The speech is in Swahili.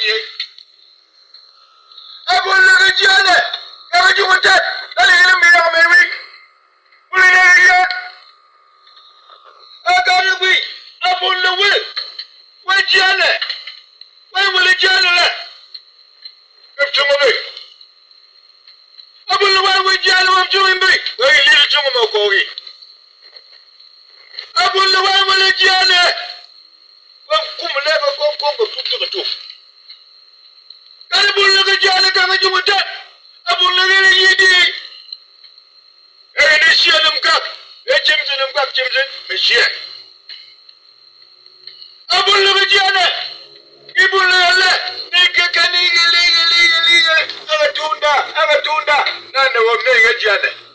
ye abon le jale ya ju wata ale ile mi ya me wi uli le ya aga le wi abon le we jale we le jale la chuma be abon le we jale we chuma be we ile chuma mo ko wi abon le we jale kumle ko tutu abun le jale ka ju wata abun le yidi ni shialam ka chimzin ka chimzin mishia abun le jale ibun le ni ka ni li aga tunda nana wa me jale